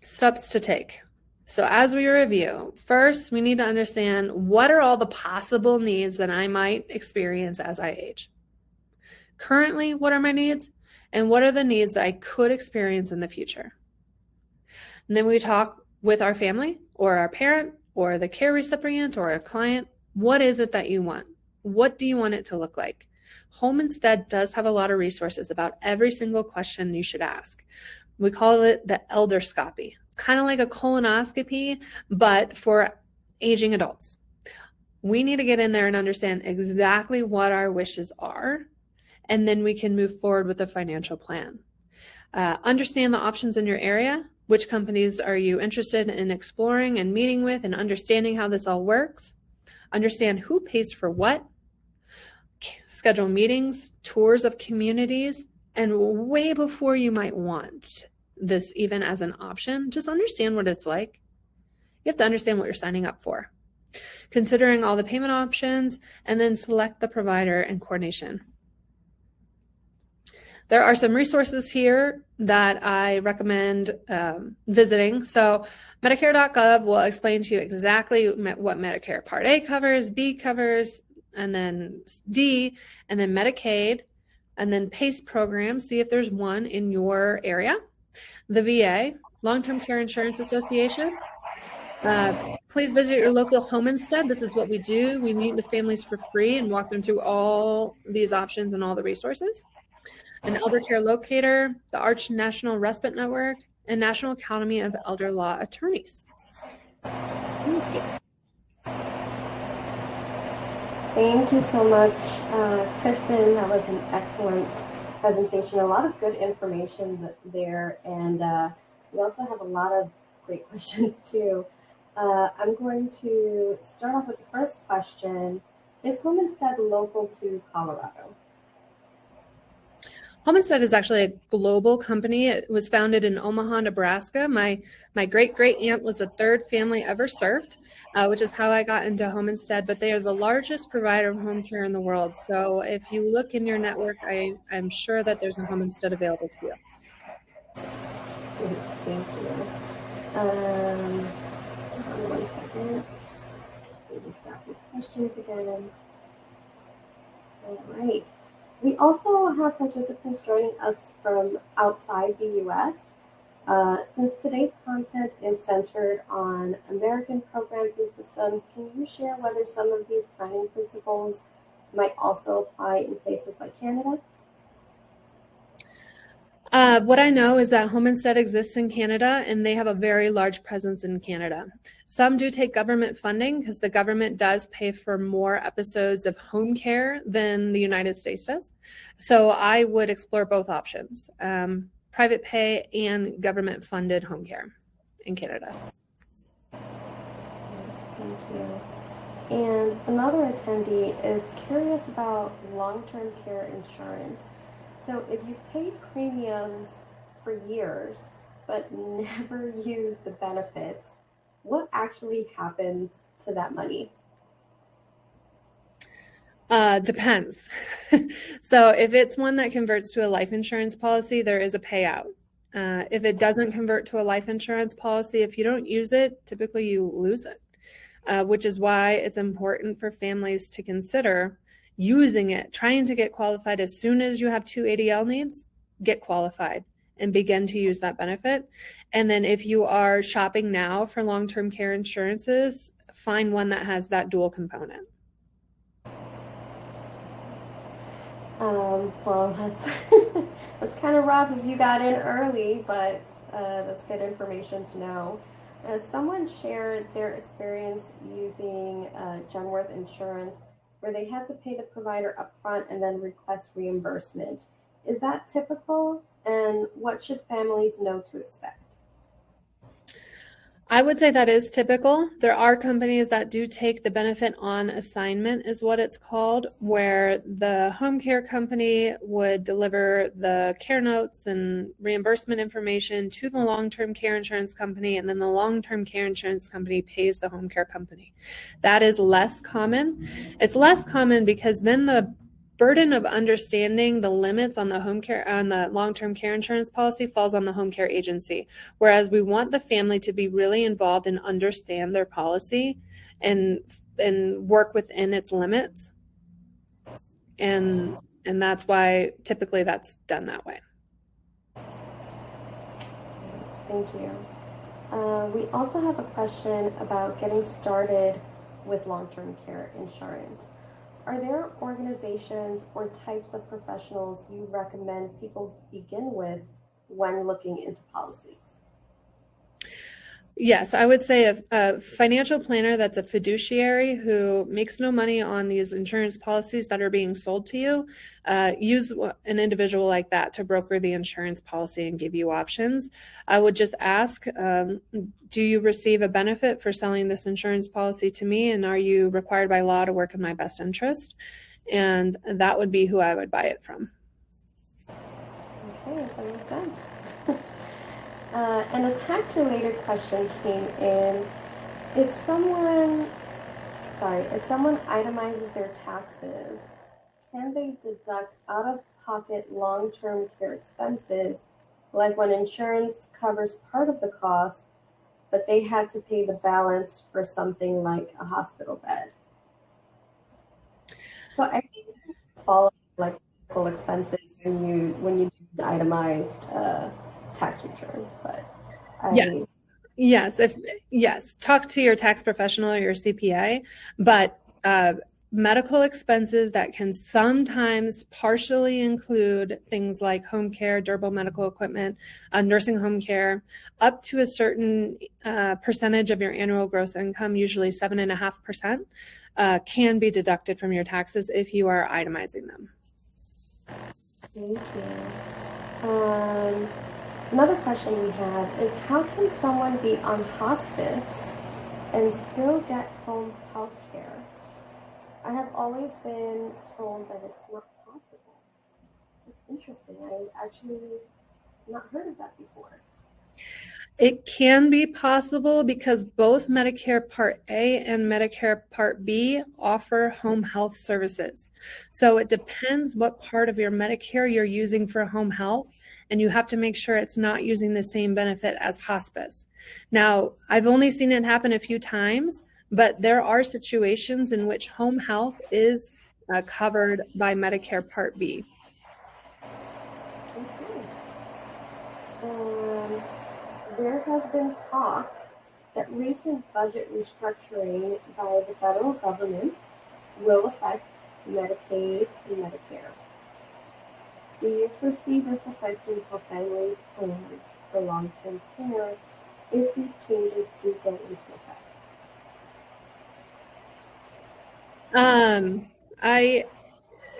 [SPEAKER 2] Steps to take. So as we review, first, we need to understand what are all the possible needs that I might experience as I age. Currently, what are my needs? And what are the needs that I could experience in the future? And then we talk with our family or our parent or the care recipient or a client. What is it that you want? What do you want it to look like? Home Instead does have a lot of resources about every single question you should ask. We call it the elderscopy. It's kind of like a colonoscopy, but for aging adults. We need to get in there and understand exactly what our wishes are and then we can move forward with a financial plan. Understand the options in your area. Which companies are you interested in exploring and meeting with and understanding how this all works? Understand who pays for what. Schedule meetings, tours of communities, and way before you might want this even as an option, just understand what it's like. You have to understand what you're signing up for. Considering all the payment options, and then select the provider and coordination. There are some resources here that I recommend visiting. So Medicare.gov will explain to you exactly what Medicare Part A covers, B covers, and then D, and then Medicaid, and then PACE programs. See if there's one in your area. The VA, Long-Term Care Insurance Association. Please visit your local home instead. This is what we do. We meet with families for free and walk them through all these options and all the resources. An elder care locator, the Arch National Respite Network, and National Academy of Elder Law Attorneys. Thank you.
[SPEAKER 1] Thank you so much, Kristen. That was an excellent presentation. A lot of good information there, and we also have a lot of great questions too. I'm going to start off with the first question. Is Home Instead local to Colorado?
[SPEAKER 2] Home Instead is actually a global company. It was founded in Omaha, Nebraska. My great-great-aunt was the third family ever served, which is how I got into Home Instead, but they are the largest provider of home care in the world. So if you look in your network, I'm sure that there's a Home Instead available to you.
[SPEAKER 1] Thank you. One second. Let me just grab these questions again. All right. We also have participants joining us from outside the U.S. Since today's content is centered on American programs and systems, can you share whether some of these planning principles might also apply in places like Canada?
[SPEAKER 2] What I know is that Home Instead exists in Canada, and they have a very large presence in Canada. Some do take government funding because the government does pay for more episodes of home care than the United States does. So I would explore both options, private pay and government funded home care in Canada.
[SPEAKER 1] Thank you. And another attendee is curious about long-term care insurance. So if you pay premiums for years but never use the benefits, what actually happens to that money?
[SPEAKER 2] Depends. So if it's one that converts to a life insurance policy, there is a payout. If it doesn't convert to a life insurance policy, if you don't use it, typically you lose it, which is why it's important for families to consider using it, trying to get qualified as soon as you have 2 ADL needs, get qualified and begin to use that benefit. And then if you are shopping now for long-term care insurances, find one that has that dual component.
[SPEAKER 1] Well, that's kind of rough if you got in early, but that's good information to know. Someone shared their experience using Genworth Insurance, where they had to pay the provider upfront and then request reimbursement. Is that typical? And what should families know to expect?
[SPEAKER 2] I would say that is typical. There are companies that do take the benefit on assignment, is what it's called, where the home care company would deliver the care notes and reimbursement information to the long-term care insurance company, and then the long-term care insurance company pays the home care company. That is less common. It's less common because then the burden of understanding the limits on the home care on the long-term care insurance policy falls on the home care agency, whereas we want the family to be really involved and understand their policy and work within its limits, and that's why typically that's done that way.
[SPEAKER 1] Thank you. We also have a question about getting started with long-term care insurance. Are there organizations or types of professionals you recommend people begin with when looking into policies?
[SPEAKER 2] Yes, I would say a financial planner that's a fiduciary who makes no money on these insurance policies that are being sold to you. Use an individual like that to broker the insurance policy and give you options. I would just ask, do you receive a benefit for selling this insurance policy to me? And are you required by law to work in my best interest? And that would be who I would buy it from.
[SPEAKER 1] Okay, that makes sense. And a tax-related question came in. If someone, if someone itemizes their taxes, can they deduct out-of-pocket long-term care expenses, like when insurance covers part of the cost, but they had to pay the balance for something like a hospital bed? So I think it follows like full expenses when you do the itemized tax return, but
[SPEAKER 2] Yeah.
[SPEAKER 1] I
[SPEAKER 2] Yes, talk to your tax professional or your CPA, but medical expenses that can sometimes partially include things like home care, durable medical equipment, nursing home care, up to a certain percentage of your annual gross income, usually 7.5%, can be deducted from your taxes if you are itemizing them.
[SPEAKER 1] Thank you. Another question we have is, how can someone be on hospice and still get home health care? I have always been told that it's not possible. It's interesting. I actually not heard of that before.
[SPEAKER 2] It can be possible because both Medicare Part A and Medicare Part B offer home health services. So it depends what part of your Medicare you're using for home health, and you have to make sure it's not using the same benefit as hospice. Now, I've only seen it happen a few times, but there are situations in which home health is covered by Medicare Part B.
[SPEAKER 1] Okay. There has been talk that recent budget restructuring by the federal government will affect Medicaid and Medicare. Do you foresee this affecting how families plan for long-term care if these changes do go into effect?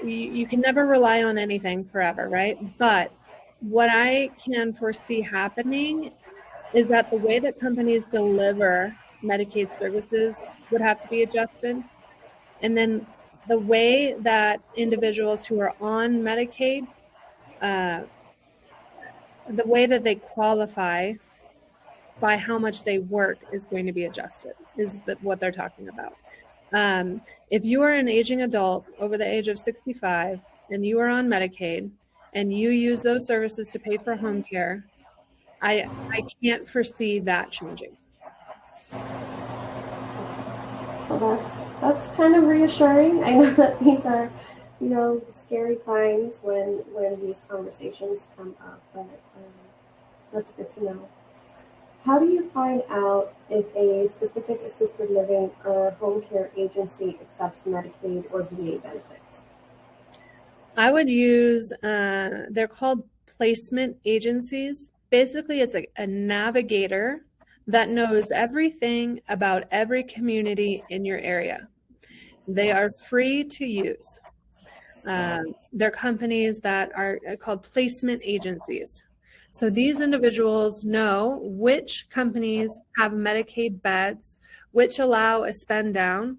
[SPEAKER 2] You can never rely on anything forever, right? But what I can foresee happening is that the way that companies deliver Medicaid services would have to be adjusted. And then the way that individuals who are on Medicaid, uh, the way that they qualify by how much they work is going to be adjusted, is what they're talking about. If you are an aging adult over the age of 65 and you are on Medicaid and you use those services to pay for home care, I can't foresee that changing.
[SPEAKER 1] So that's kind of reassuring. I know that these are, scary times when these conversations come up, but that's good to know. How do you find out if a specific assisted living or home care agency accepts Medicaid or VA benefits?
[SPEAKER 2] I would use, they're called placement agencies. Basically, it's a navigator that knows everything about every community in your area. They are free to use. They're companies that are called placement agencies. So these individuals know which companies have Medicaid beds, which allow a spend down,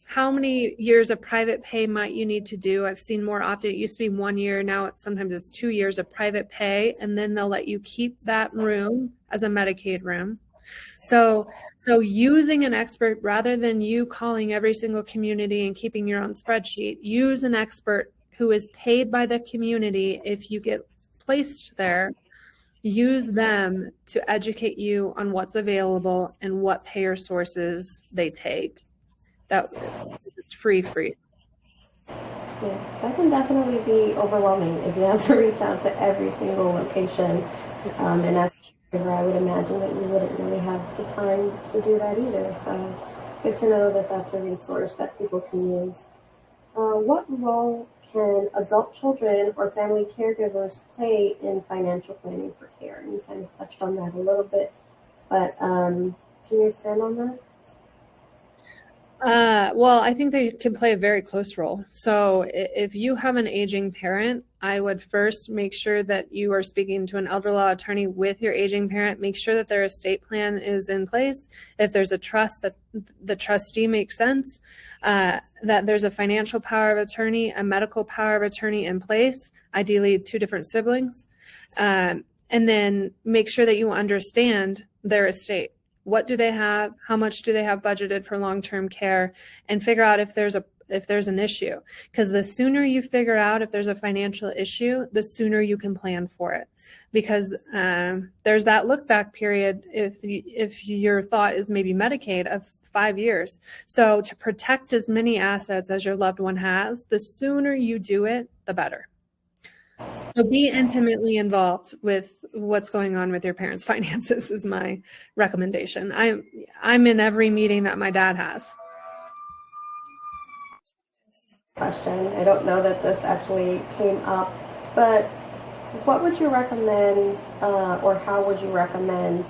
[SPEAKER 2] how many years of private pay might you need to do. I've seen more often, it used to be 1 year, now sometimes it's 2 years of private pay, and then they'll let you keep that room as a Medicaid room. So using an expert rather than you calling every single community and keeping your own spreadsheet, use an expert who is paid by the community if you get placed there. Use them to educate you on what's available and what payer sources they take. It's free.
[SPEAKER 1] Yeah, that can definitely be overwhelming if you have to reach out to every single location. And as a caregiver, I would imagine that you wouldn't really have the time to do that either. So good to know that that's a resource that people can use. What role can adult children or family caregivers play in financial planning for care? And you kind of touched on that a little bit But can you expand on that?
[SPEAKER 2] Well, I think they can play a very close role. So if you have an aging parent, I would first make sure that you are speaking to an elder law attorney with your aging parent. Make sure that their estate plan is in place. If there's a trust, that the trustee makes sense, that there's a financial power of attorney, a medical power of attorney in place, ideally two different siblings. And then make sure that you understand their estate. What do they have? How much do they have budgeted for long-term care? And figure out if there's an issue. Because the sooner you figure out if there's a financial issue, the sooner you can plan for it. Because there's that look back period if your thought is maybe Medicaid of 5 years. So to protect as many assets as your loved one has, the sooner you do it, the better. So be intimately involved with what's going on with your parents' finances is my recommendation. I'm in every meeting that my dad has.
[SPEAKER 1] Question. I don't know that this actually came up, but what would you recommend, or how would you recommend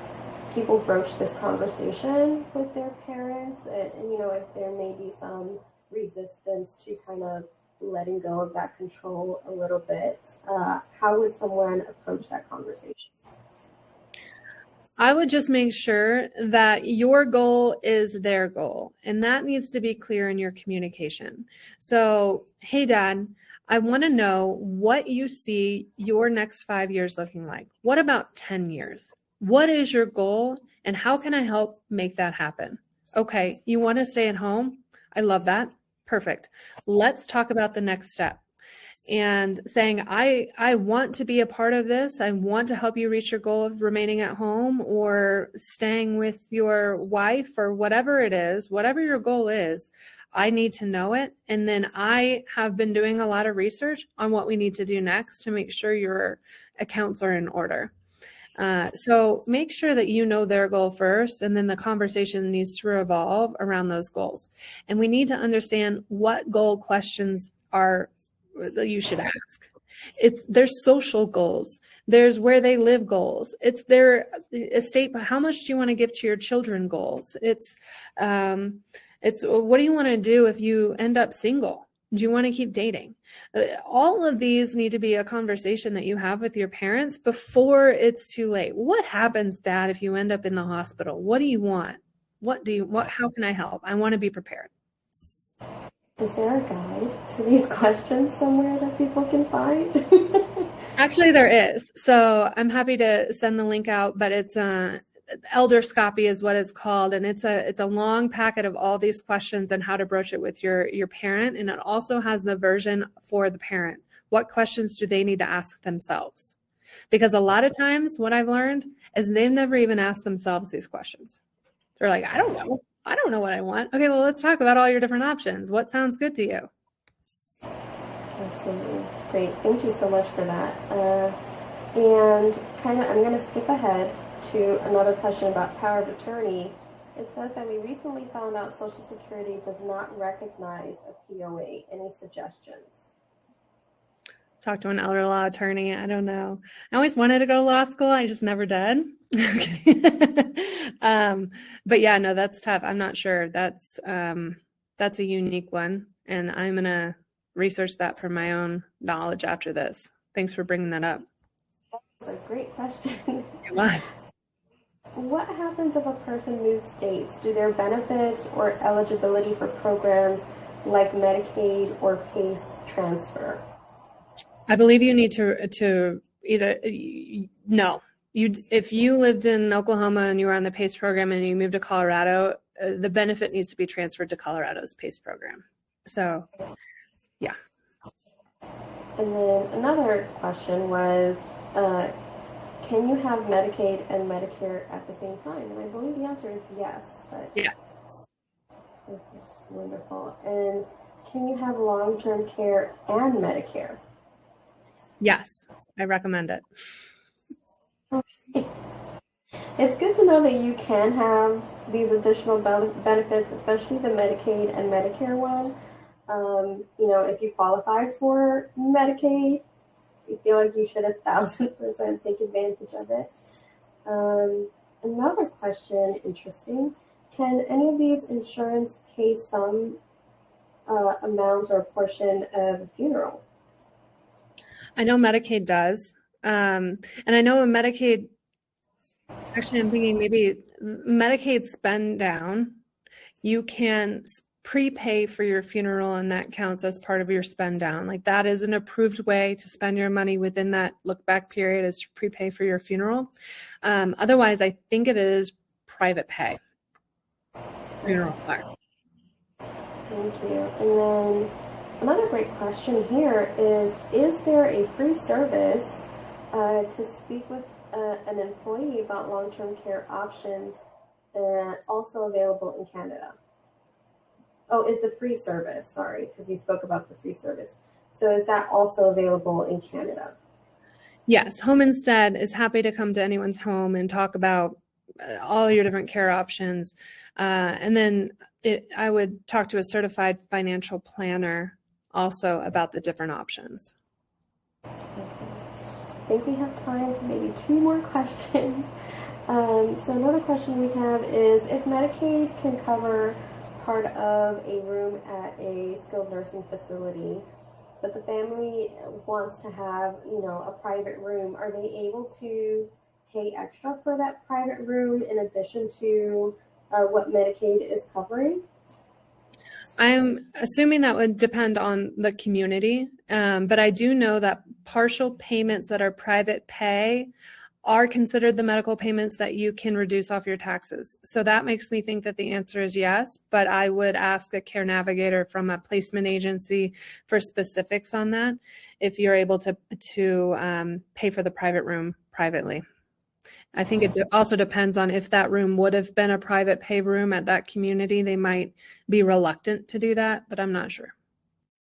[SPEAKER 1] people broach this conversation with their parents? And if there may be some resistance to kind of letting go of that control a little bit, how would someone approach that conversation?
[SPEAKER 2] I would just make sure that your goal is their goal, and that needs to be clear in your communication. So, hey, Dad, I want to know what you see your next 5 years looking like. What about 10 years? What is your goal, and how can I help make that happen? Okay, you want to stay at home? I love that. Perfect. Let's talk about the next step. And saying, I want to be a part of this. I want to help you reach your goal of remaining at home or staying with your wife or whatever it is, whatever your goal is, I need to know it. And then I have been doing a lot of research on what we need to do next to make sure your accounts are in order. So make sure that you know their goal first, and then the conversation needs to revolve around those goals. And we need to understand what goal questions are you should ask. There's social goals. There's where they live goals. It's their estate. How much do you want to give to your children goals? It's what do you want to do if you end up single? Do you want to keep dating? All of these need to be a conversation that you have with your parents before it's too late. What happens, Dad, if you end up in the hospital? What do you want? How can I help? I want to be prepared.
[SPEAKER 1] Is there a guide to these questions somewhere that people can find?
[SPEAKER 2] Actually, there is. So I'm happy to send the link out, but it's Elderscopy is what it's called, and it's a long packet of all these questions and how to broach it with your parent, and it also has the version for the parent. What questions do they need to ask themselves? Because a lot of times what I've learned is they've never even asked themselves these questions. They're like, I don't know what I want. Okay, well, let's talk about all your different options. What sounds good to you?
[SPEAKER 1] Absolutely. Great. Thank you so much for that. And I'm going to skip ahead to another question about power of attorney. It says that we recently found out Social Security does not recognize a POA. Any suggestions?
[SPEAKER 2] Talk to an elder law attorney. I don't know. I always wanted to go to law school. I just never did. But yeah, no, that's tough. I'm not sure. That's a unique one, and I'm going to research that for my own knowledge after this. Thanks for bringing that up.
[SPEAKER 1] That's a great question.
[SPEAKER 2] Why?
[SPEAKER 1] What happens if a person moves states? Do their benefits or eligibility for programs like Medicaid or PACE transfer?
[SPEAKER 2] I believe you need to either no. If you lived in Oklahoma and you were on the PACE program and you moved to Colorado, the benefit needs to be transferred to Colorado's PACE program. So, yeah.
[SPEAKER 1] And then another question was, can you have Medicaid and Medicare at the same time? And I believe the answer is yes.
[SPEAKER 2] Yes.
[SPEAKER 1] Wonderful. And can you have long-term care and Medicare?
[SPEAKER 2] Yes, I recommend it.
[SPEAKER 1] Okay. It's good to know that you can have these additional benefits, especially the Medicaid and Medicare one. If you qualify for Medicaid, you feel like you should 1,000% take advantage of it. Another question, interesting. Can any of these insurance pay some amount or portion of a funeral?
[SPEAKER 2] I know Medicaid does. And I know a Medicaid, actually, I'm thinking maybe Medicaid spend down. You can prepay for your funeral, and that counts as part of your spend down. Like that is an approved way to spend your money within that look back period, is to prepay for your funeral. Otherwise, I think it is private pay. Funeral, sorry.
[SPEAKER 1] Thank you. And then another great question here is there a free service to speak with an employee about long-term care options also available in Canada? Oh, is the free service, sorry, because you spoke about the free service. So is that also available in Canada?
[SPEAKER 2] Yes, Home Instead is happy to come to anyone's home and talk about all your different care options. And then I would talk to a certified financial planner also about the different options.
[SPEAKER 1] Okay. I think we have time for maybe 2 more questions. So another question we have is if Medicaid can cover part of a room at a skilled nursing facility, but the family wants to have, a private room, are they able to pay extra for that private room in addition to what Medicaid is covering?
[SPEAKER 2] I'm assuming that would depend on the community, but I do know that partial payments that are private pay are considered the medical payments that you can reduce off your taxes. So that makes me think that the answer is yes, but I would ask a care navigator from a placement agency for specifics on that, if you're able to pay for the private room privately. I think it also depends on if that room would have been a private pay room at that community. They might be reluctant to do that, but I'm not sure.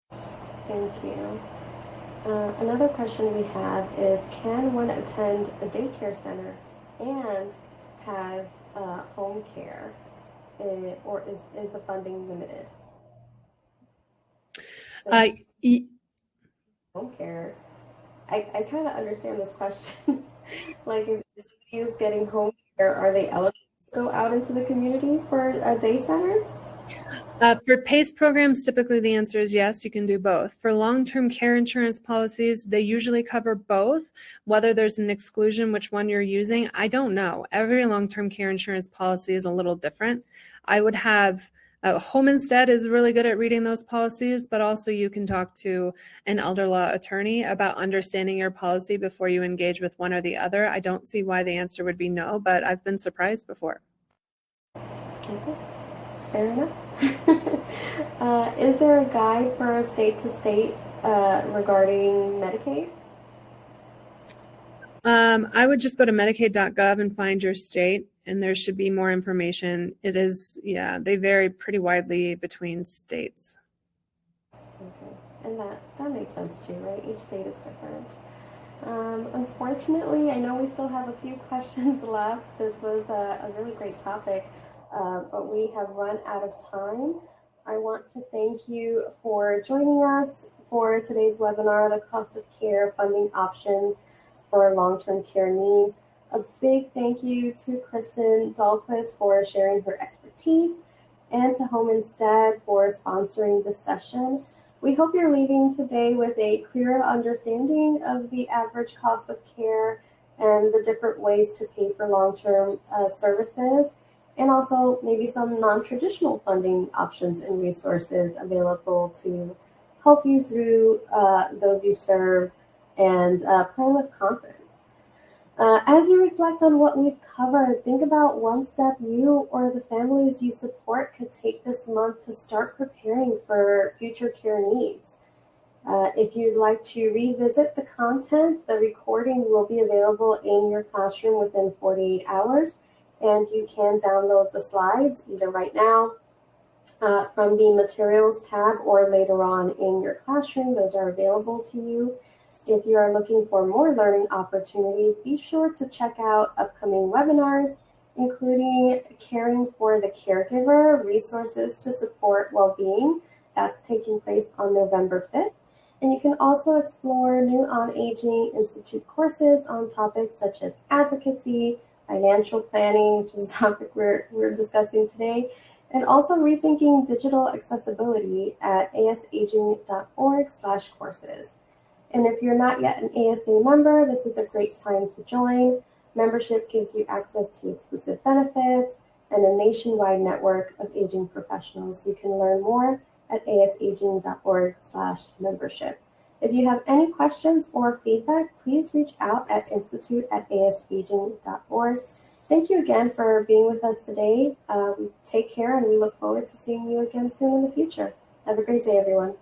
[SPEAKER 1] Thank you. Another question we have is, can one attend a daycare center and have home care, or is the funding limited? So home care, I kind of understand this question. Like if somebody is getting home care, are they eligible to go out into the community for a day center?
[SPEAKER 2] For PACE programs, typically the answer is yes, you can do both. For long-term care insurance policies, they usually cover both. Whether there's an exclusion, which one you're using, I don't know. Every long-term care insurance policy is a little different. I would have Home Instead is really good at reading those policies, but also you can talk to an elder law attorney about understanding your policy before you engage with one or the other. I don't see why the answer would be no, but I've been surprised before.
[SPEAKER 1] Okay, fair enough. Is there a guide for state to state regarding Medicaid?
[SPEAKER 2] I would just go to medicaid.gov and find your state, and there should be more information. It is, yeah, they vary pretty widely between states.
[SPEAKER 1] Okay, and that makes sense too, right? Each state is different. Unfortunately, I know we still have a few questions left. This was a really great topic, but we have run out of time. I want to thank you for joining us for today's webinar, The Cost of Care Funding Options for Long-Term Care Needs. A big thank you to Kristen Dahlquist for sharing her expertise, and to Home Instead for sponsoring this session. We hope you're leaving today with a clearer understanding of the average cost of care and the different ways to pay for long-term services, and also maybe some non-traditional funding options and resources available to help you through those you serve and plan with confidence. As you reflect on what we've covered, think about one step you or the families you support could take this month to start preparing for future care needs. If you'd like to revisit the content, the recording will be available in your classroom within 48 hours, and you can download the slides either right now from the Materials tab or later on in your classroom. Those are available to you. If you are looking for more learning opportunities, be sure to check out upcoming webinars, including Caring for the Caregiver, Resources to Support Wellbeing. That's taking place on November 5th. And you can also explore new On Aging Institute courses on topics such as advocacy, financial planning, which is a topic we're discussing today, and also rethinking digital accessibility at asaging.org/courses. And if you're not yet an ASA member, this is a great time to join. Membership gives you access to exclusive benefits and a nationwide network of aging professionals. You can learn more at asaging.org/membership. If you have any questions or feedback, please reach out at institute@asaging.org. Thank you again for being with us today. Take care, and we look forward to seeing you again soon in the future. Have a great day, everyone.